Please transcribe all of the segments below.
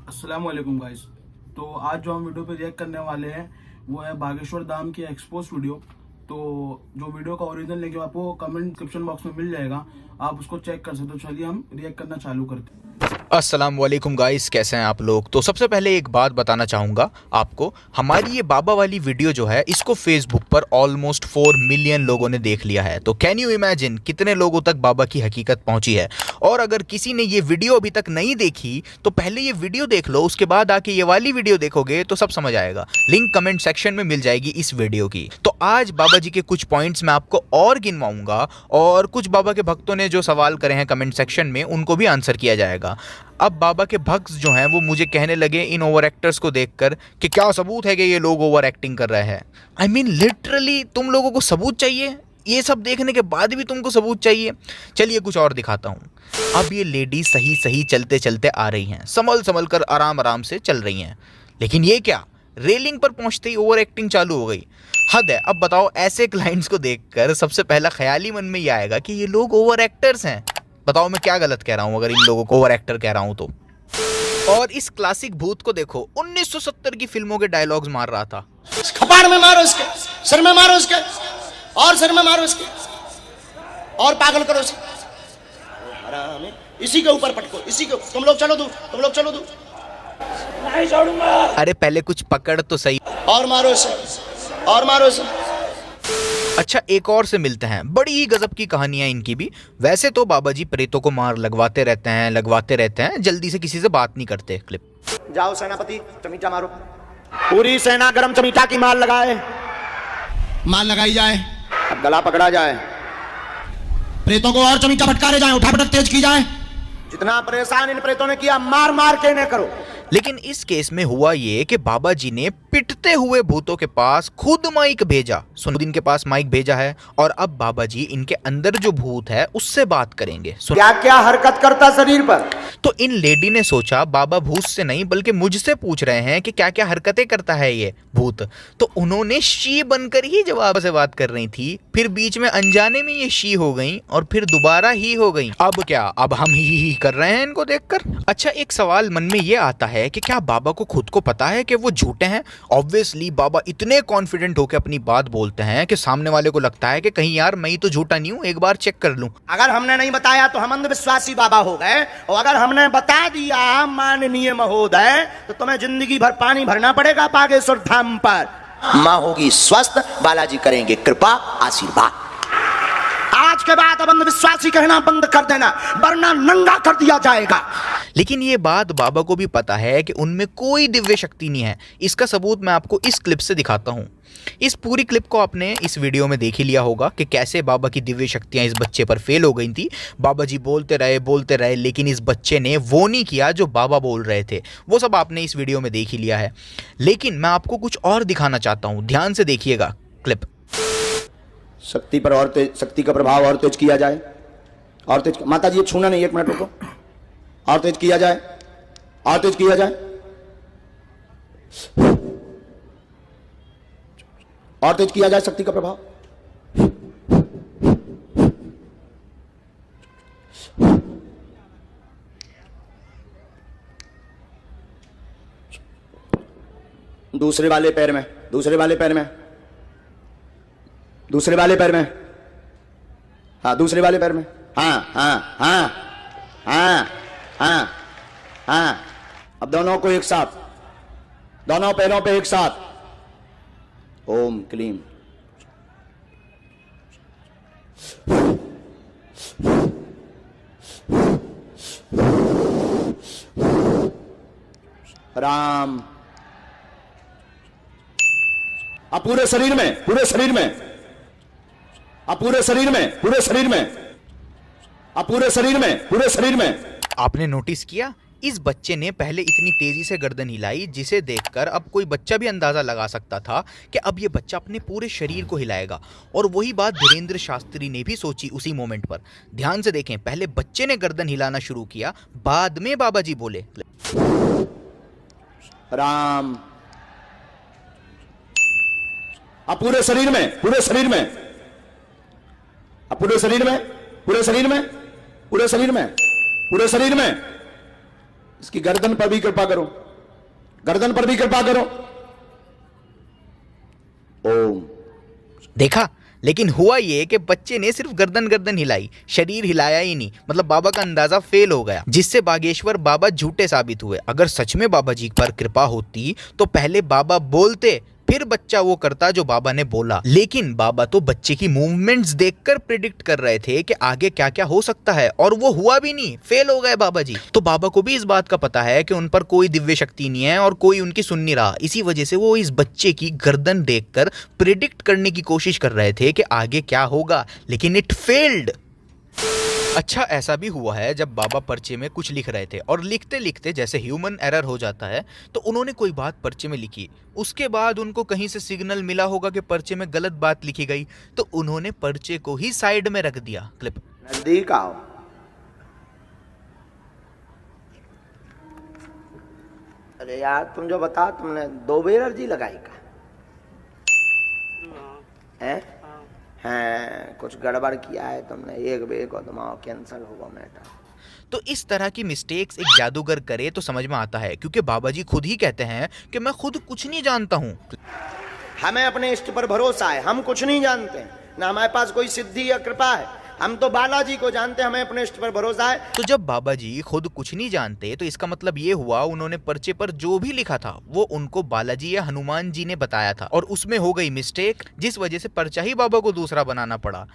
अस्सलाम वालेकुम गाइस। तो आज जो हम वीडियो पे रिएक्ट करने वाले हैं वो है बागेश्वर धाम की एक्सपोज वीडियो। तो जो वीडियो का ओरिजिनल लिंक है आपको कमेंट डिस्क्रिप्शन बॉक्स में मिल जाएगा, आप उसको चेक कर सकते हो। चलिए हम रिएक्ट करना चालू करते हैं। अस्सलाम वालेकुम गाइस, कैसे हैं आप लोग। तो सबसे पहले एक बात बताना चाहूँगा आपको, हमारी ये बाबा वाली वीडियो जो है इसको फेसबुक पर ऑलमोस्ट 4 मिलियन लोगों ने देख लिया है। तो कैन यू इमेजिन कितने लोगों तक बाबा की हकीकत पहुंची है। और अगर किसी ने ये वीडियो अभी तक नहीं देखी तो पहले ये वीडियो देख लो, उसके बाद आके ये वाली वीडियो देखोगे तो सब समझ आएगा। लिंक कमेंट सेक्शन में मिल जाएगी इस वीडियो की। तो आज बाबा जी के कुछ पॉइंट्स मैं आपको और गिनवाऊंगा और कुछ बाबा के भक्तों ने जो सवाल करे हैं कमेंट सेक्शन में उनको भी आंसर किया जाएगा। अब बाबा के भक्त जो हैं वो मुझे कहने लगे इन ओवर एक्टर्स को देखकर कि क्या सबूत है कि ये लोग ओवर एक्टिंग कर रहे हैं। आई मीन लिटरली तुम लोगों को सबूत चाहिए, ये सब देखने के बाद भी तुमको सबूत चाहिए। चलिए कुछ और दिखाता हूँ। अब ये लेडी सही सही चलते चलते आ रही हैं, संभल संभल कर आराम आराम से चल रही हैं, लेकिन ये क्या, रेलिंग पर पहुंचते ही ओवर एक्टिंग चालू हो गई। हद है। अब बताओ, ऐसे क्लाइंट्स को देखकर सबसे पहला ख्याल ही मन में ये आएगा कि ये लोग ओवर एक्टर्स हैं। बताओ मैं क्या गलत कह रहा हूं अगर इन लोगों को ओवर एक्टर कह रहा हूं तो। और इस क्लासिक भूत को देखो, 1970 की फिल्मों के डायलॉग्स मार रहा था। कपाड़ में मारो इसके, सिर में मारो इसके, और सिर में मारो इसके, और पागल करो इसे। हराम, इसी के ऊपर पटको, इसी के। तुम लोग चलो दूर, तुम लोग चलो दूर। नहीं छोड़ूंगा। अरे पहले कुछ पकड़ तो सही। और मारो इसे, और मारो इसे। अच्छा, एक और से मिलते हैं। बड़ी ही गजब की कहानियां इनकी भी। वैसे तो बाबा जी प्रेतों को मार लगवाते रहते हैं, जल्दी से किसी से बात नहीं करते। क्लिप। जाओ सेनापति, चमीटा मारो। पूरी सेना गरम चमीटा की मार लगाए। माल लगाई जाए, अब गला पकड़ा जाए, प्रेतों को और चमीटा फटकारे जाए, उठापटक तेज की जाए। जितना परेशान इन प्रेतों ने किया मार मार के इन्हें करो। लेकिन इस केस में हुआ ये कि बाबा जी ने पिटते हुए भूतों के पास खुद माइक भेजा। सुनुद्दीन के पास माइक भेजा है और अब बाबा जी इनके अंदर जो भूत है उससे बात करेंगे। क्या क्या हरकत करता शरीर पर। तो इन लेडी ने सोचा बाबा भूत से नहीं बल्कि मुझसे पूछ रहे हैं कि क्या क्या हरकतें करता है ये भूत। तो उन्होंने शी बनकर ही जवाब से बात कर रही थी, फिर बीच में अनजाने में ये शी हो गई और फिर दोबारा ही हो गई। अब क्या, अब हम ही कर रहे हैं इनको देखकर। अच्छा, एक सवाल मन में ये आता है कि क्या बाबा को खुद को पता है कि वो झूठे हैं। ऑब्वियसली बाबा इतने कॉन्फिडेंट होकर अपनी बात बोलते हैं कि सामने वाले को लगता है कि कहीं यार मैं ही तो झूठा नहीं हूं, एक बार चेक कर लूं। अगर हमने नहीं बताया तो हम अंधविश्वासी बाबा हो गए, और अगर हमने बता दिया माननीय महोदय तो तुम्हें जिंदगी भर पानी भरना पड़ेगा बागेश्वर धाम पर। माँ होगी स्वस्थ, बालाजी करेंगे कृपा आशीर्वाद। आज के बाद अब अंधविश्वासी कहना बंद कर देना, वरना नंगा कर दिया जाएगा। लेकिन ये बात बाबा को भी पता है कि उनमें कोई दिव्य शक्ति नहीं है। इसका सबूत मैं आपको इस क्लिप से दिखाता हूँ। इस पूरी क्लिप को आपने इस वीडियो में देख ही लिया होगा कि कैसे बाबा की दिव्य शक्तियां इस बच्चे पर फेल हो गई थी। बाबा जी बोलते रहे लेकिन इस बच्चे ने वो नहीं किया जो बाबा बोल रहे थे। वो सब आपने इस वीडियो में देख ही लिया है, लेकिन मैं आपको कुछ और दिखाना चाहता हूँ। ध्यान से देखिएगा क्लिप। शक्ति पर और तेज, शक्ति का प्रभाव और तेज किया जाए, और तेज। माता जी ये छूना नहीं, एक मिनट रुको। और तेज किया जाए, और तेज किया जाए, और तेज किया जाए शक्ति का प्रभाव। दूसरे वाले पैर में, दूसरे वाले पैर में, दूसरे वाले पैर में, हाँ दूसरे वाले पैर में, हाँ हाँ हाँ हाँ हाँ हाँ। अब दोनों को एक साथ, दोनों पैरों पे एक साथ। ओम क्लीम। राम। अब पूरे शरीर में, पूरे शरीर में, अब पूरे शरीर में, पूरे शरीर में, अब पूरे शरीर में, पूरे शरीर में। आपने नोटिस किया, इस बच्चे ने पहले इतनी तेजी से गर्दन हिलाई जिसे देखकर अब कोई बच्चा भी अंदाजा लगा सकता था कि अब ये बच्चा अपने पूरे शरीर को हिलाएगा। और वही बात धीरेन्द्र शास्त्री ने भी सोची उसी मोमेंट पर। ध्यान से देखें, पहले बच्चे ने गर्दन हिलाना शुरू किया, बाद में बाबा जी बोले राम। अब पूरे शरीर में, पूरे शरीर में, अब पूरे शरीर में, पूरे शरीर में, पूरे शरीर में, पूरे शरीर में। इसकी गर्दन पर भी कृपा करो, गर्दन पर भी कृपा करो। ओम। देखा, लेकिन हुआ ये कि बच्चे ने सिर्फ गर्दन गर्दन हिलाई, शरीर हिलाया ही नहीं। मतलब बाबा का अंदाजा फेल हो गया, जिससे बागेश्वर बाबा झूठे साबित हुए। अगर सच में बाबा जी पर कृपा होती तो पहले बाबा बोलते, फिर बच्चा वो करता जो बाबा ने बोला। लेकिन बाबा तो बच्चे की मूवमेंट्स देखकर प्रिडिक्ट कर रहे थे कि आगे क्या क्या हो सकता है, और वो हुआ भी नहीं, फेल हो गए बाबा जी। तो बाबा को भी इस बात का पता है कि उन पर कोई दिव्य शक्ति नहीं है और कोई उनकी सुन नहीं रहा। इसी वजह से वो इस बच्चे की गर्दन देखकर प्रिडिक्ट करने की कोशिश कर रहे थे कि आगे क्या होगा, लेकिन इट फेल्ड। अच्छा, ऐसा भी हुआ है जब बाबा पर्चे में कुछ लिख रहे थे और लिखते लिखते जैसे ह्यूमन एरर हो जाता है, तो उन्होंने कोई बात पर्चे में लिखी। उसके बाद उनको कहीं से सिग्नल मिला होगा कि पर्चे में गलत बात लिखी गई, तो उन्होंने पर्चे को ही साइड में रख दिया। क्लिप। नजदीक आओ। अरे यार, तुम जो बताओ, तुमने 2 बेर अर्जी लगाई का है? हैं, कुछ गड़बड़ किया है तुमने। 1 बेर को तुम्हारा कैंसिल होगा मैटर। तो इस तरह की मिस्टेक्स एक जादूगर करे तो समझ में आता है, क्योंकि बाबा जी खुद ही कहते हैं कि मैं खुद कुछ नहीं जानता हूँ। हमें अपने इष्ट पर भरोसा है, हम कुछ नहीं जानते, ना हमारे पास कोई सिद्धि या कृपा है। हम तो बालाजी को जानते हैं, हमें अपने इष्ट पर भरोसा है। तो जब बाबा जी खुद कुछ नहीं जानते, तो इसका मतलब ये हुआ उन्होंने पर्चे पर जो भी लिखा था वो उनको बालाजी या हनुमान जी ने बताया था, और उसमें हो गई मिस्टेक, जिस वजह से पर्चा ही बाबा को दूसरा बनाना पड़ा।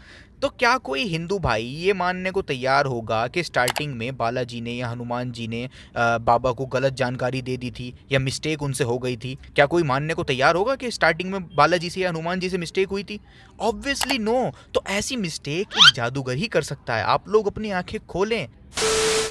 तो क्या कोई हिंदू भाई ये मानने को तैयार होगा कि स्टार्टिंग में बालाजी ने या हनुमान जी ने बाबा को गलत जानकारी दे दी थी या मिस्टेक उनसे हो गई थी? क्या कोई मानने को तैयार होगा कि स्टार्टिंग में बालाजी से या हनुमान जी से मिस्टेक हुई थी? Obviously no. तो ऐसी मिस्टेक एक जादूगर ही कर सकता है। आप लोग अपनी आंखें खोलें।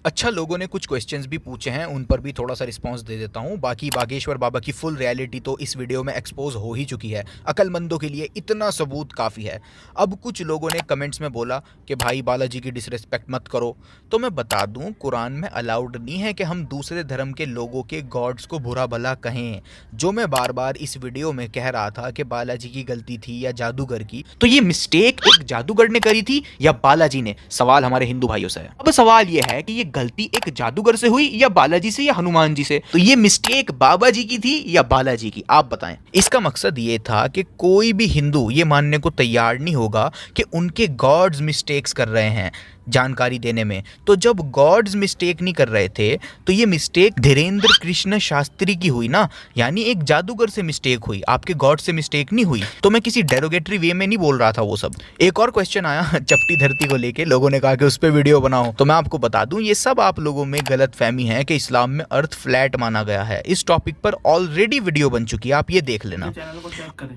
अच्छा, लोगों ने कुछ क्वेश्चंस भी पूछे हैं, उन पर भी थोड़ा सा रिस्पांस दे देता हूं। बाकी बागेश्वर बाबा की फुल रियलिटी तो इस वीडियो में एक्सपोज हो ही चुकी है। अक्लमंदों के लिए इतना सबूत काफ़ी है। अब कुछ लोगों ने कमेंट्स में बोला कि भाई बालाजी की डिसरिस्पेक्ट मत करो। तो मैं बता दूं, कुरान में अलाउड नहीं है कि हम दूसरे धर्म के लोगों के गॉड्स को बुरा भला कहें। जो मैं बार बार इस वीडियो में कह रहा था कि बालाजी की गलती थी या जादूगर की, तो ये मिस्टेक एक जादूगर ने करी थी या बालाजी ने? सवाल हमारे हिंदू भाइयों से है। अब सवाल ये है कि ये गलती एक जादूगर से हुई या बालाजी से या हनुमान जी से? तो ये मिस्टेक बाबा जी की थी या बालाजी की? आप बताएं। इसका मकसद ये था कि कोई भी हिंदू ये मानने को तैयार नहीं होगा कि उनके गॉड्स मिस्टेक्स कर रहे हैं जानकारी देने में। तो जब गॉड्स मिस्टेक नहीं कर रहे थे, तो ये मिस्टेक धीरेन्द्र कृष्ण शास्त्री की हुई ना, यानी एक जादूगर से मिस्टेक हुई, आपके गॉड से मिस्टेक नहीं हुई। तो मैं किसी डेरोगेटरी वे में नहीं बोल रहा था वो सब। एक और क्वेश्चन आया चपटी धरती को लेके, लोगों ने कहा कि उस पर वीडियो बनाओ। तो मैं आपको बता दूं, ये सब आप लोगों में गलत फहमी है कि इस्लाम में अर्थ फ्लैट माना गया है। इस टॉपिक पर ऑलरेडी वीडियो बन चुकी है, आप ये देख लेना। चैनल को चेक करें।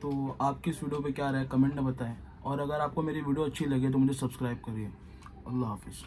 तो आपकी इस वीडियो पे क्या राय, कमेंट में बताएं। और अगर आपको मेरी वीडियो अच्छी लगे तो मुझे सब्सक्राइब करिए। अल्लाह हाफिज़।